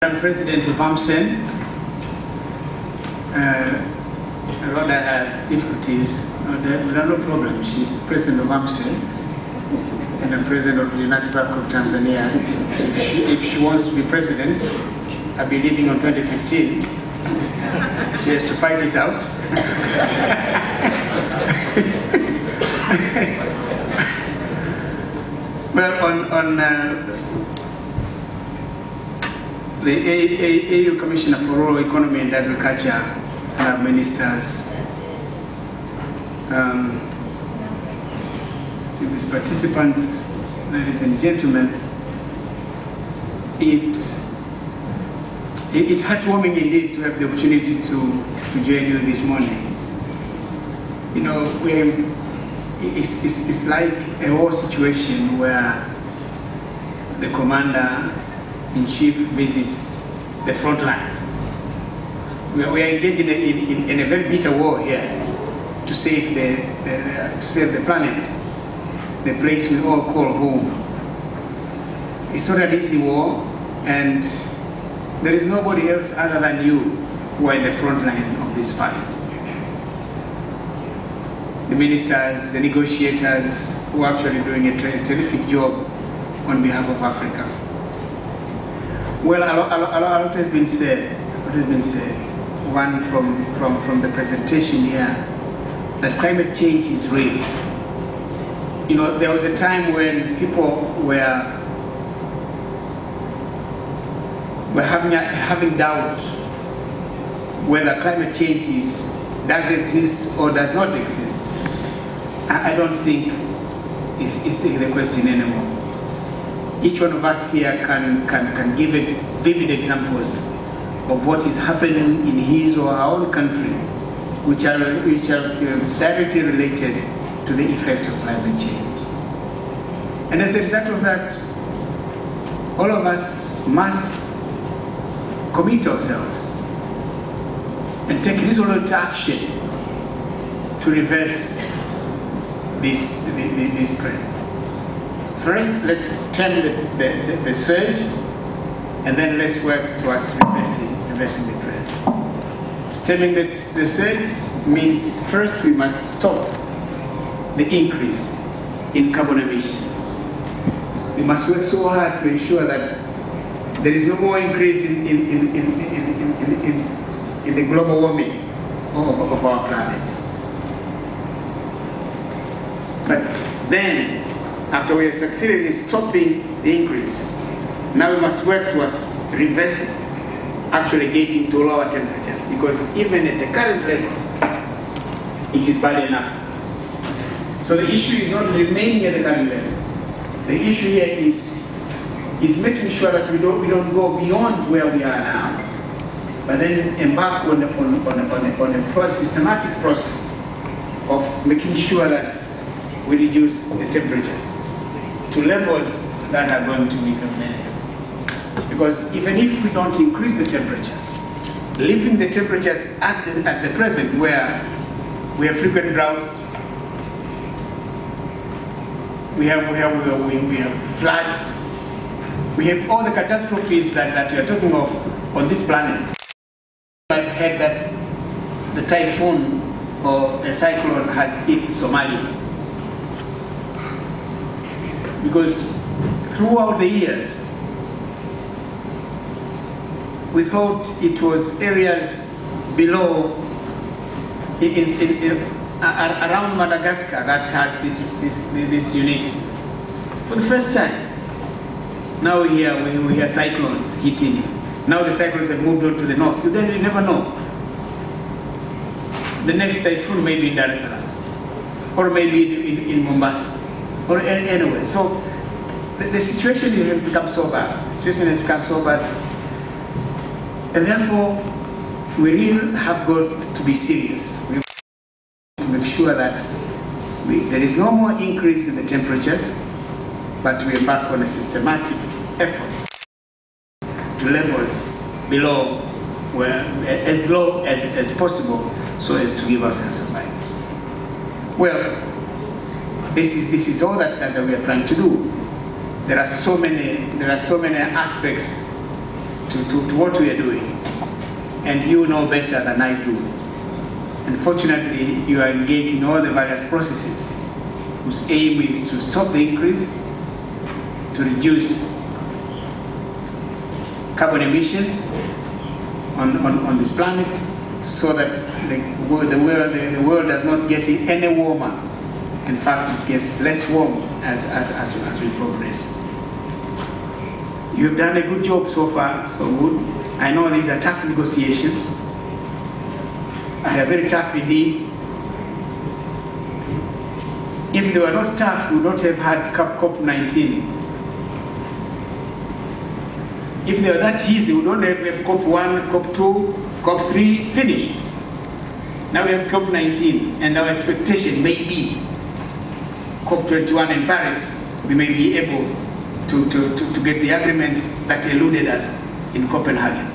I'm president of Amcen. Rhoda has difficulties. There are no problems. She's president of Amcen, and I'm president of the United Republic of Tanzania. If she wants to be president, I'll be leaving on 2015. She has to fight it out. Well, on the AU Commissioner for Rural Economy and Agriculture and our ministers, distinguished participants, ladies and gentlemen, it's heartwarming indeed to have the opportunity to join you this morning. You know, it's like a war situation where the Commander-in-Chief visits the front line. We are engaged in a very bitter war here to save the planet, the place we all call home. It's not an easy war, and there is nobody else other than you who are in the front line of this fight. The ministers, the negotiators, who are actually doing a terrific job on behalf of Africa. Well, a lot has been said. One from the presentation here, that climate change is real. You know, there was a time when people were having doubts whether climate change does exist or does not exist. I don't think it's the question anymore. Each one of us here can give vivid examples of what is happening in his or her own country, which are directly related to the effects of climate change. And as a result of that, all of us must commit ourselves and take resolute action to reverse this trend. First, let's stem the surge, and then let's work towards reversing the trend. Stemming the surge means first we must stop the increase in carbon emissions. We must work so hard to ensure that there is no more increase in the global warming of our planet. But then, after we have succeeded in stopping the increase, now we must work towards reversing, actually getting to lower temperatures, because even at the current levels, it is bad enough. So the issue is not remaining at the current level. The issue here is making sure that we don't go beyond where we are now, but then embark on a systematic process of making sure that we reduce the temperatures to levels that are going to be convenient. Because even if we don't increase the temperatures, leaving the temperatures at the present, where we have frequent droughts, we have floods, we have all the catastrophes that we are talking of on this planet. I've heard that the typhoon or a cyclone has hit Somalia. Because throughout the years, we thought it was areas below, around Madagascar, that has this unique. For the first time, now we hear cyclones hitting. Now the cyclones have moved on to the north. You never know. The next typhoon may be in Dar es Salaam, or maybe in Mombasa, or anywhere. So the situation has become so bad. The situation has become so bad. And therefore, we really have got to be serious. We have to make sure that there is no more increase in the temperatures, but we embark on a systematic effort to levels below, where as low as possible, so as to give ourselves survivors. Well, this is all that we are trying to do. There are so many aspects to what we are doing. And you know better than I do. And fortunately, you are engaged in all the various processes whose aim is to stop the increase, to reduce carbon emissions on this planet, so that the world does not get any warmer. In fact, it gets less warm as we progress. You've done a good job so far, so good. I know these are tough negotiations. They are very tough indeed. If they were not tough, we would not have had COP19. If they were that easy, we don't have COP1, COP2, COP3, finished. Now we have COP19, and our expectation may be COP21 in Paris, we may be able to get the agreement that eluded us in Copenhagen.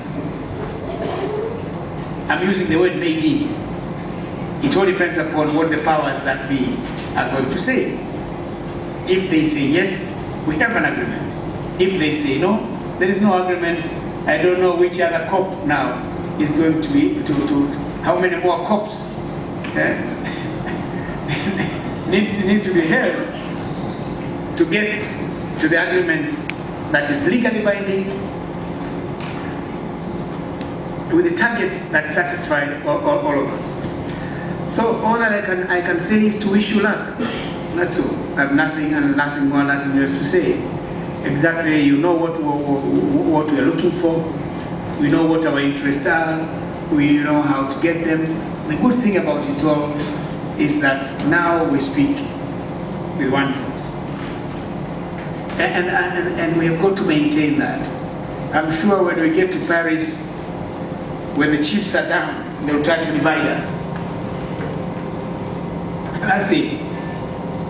I'm using the word maybe. It all depends upon what the powers that be are going to say. If they say yes, we have an agreement. If they say no, there is no agreement. I don't know which other COP now is going to be, how many more COPs need to be held to get to the agreement that is legally binding with the targets that satisfy all of us. So all that I can say is to wish you luck. That's all. I have nothing and nothing more, nothing else to say. Exactly, you know what we are looking for. We know what our interests are. We know how to get them. The good thing about it all is that now we speak with one voice. And we have got to maintain that. I'm sure when we get to Paris, when the chips are down, they'll try to divide us. That's it.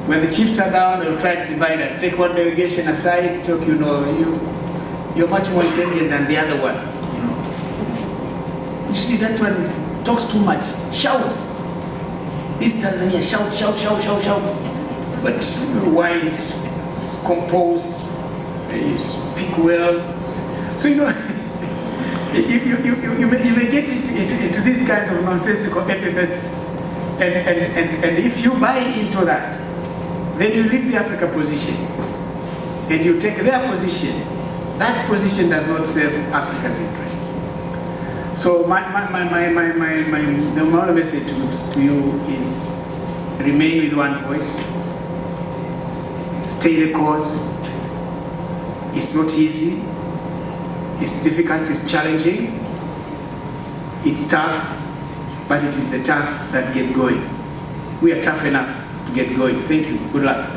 When the chips are down, they'll try to divide us. Take one delegation aside, talk, you're much more intelligent than the other one, You see, that one talks too much, shouts. This Tanzania, shout, shout, shout, shout, shout. But wise, composed, speak well. So, you may get into these kinds of nonsensical epithets, and if you buy into that, then you leave the Africa position, and you take their position. That position does not serve Africa's interest. So the moral message to you is remain with one voice, stay the course. It's not easy, it's difficult, it's challenging, it's tough, but it is the tough that get going. We are tough enough to get going. Thank you, good luck.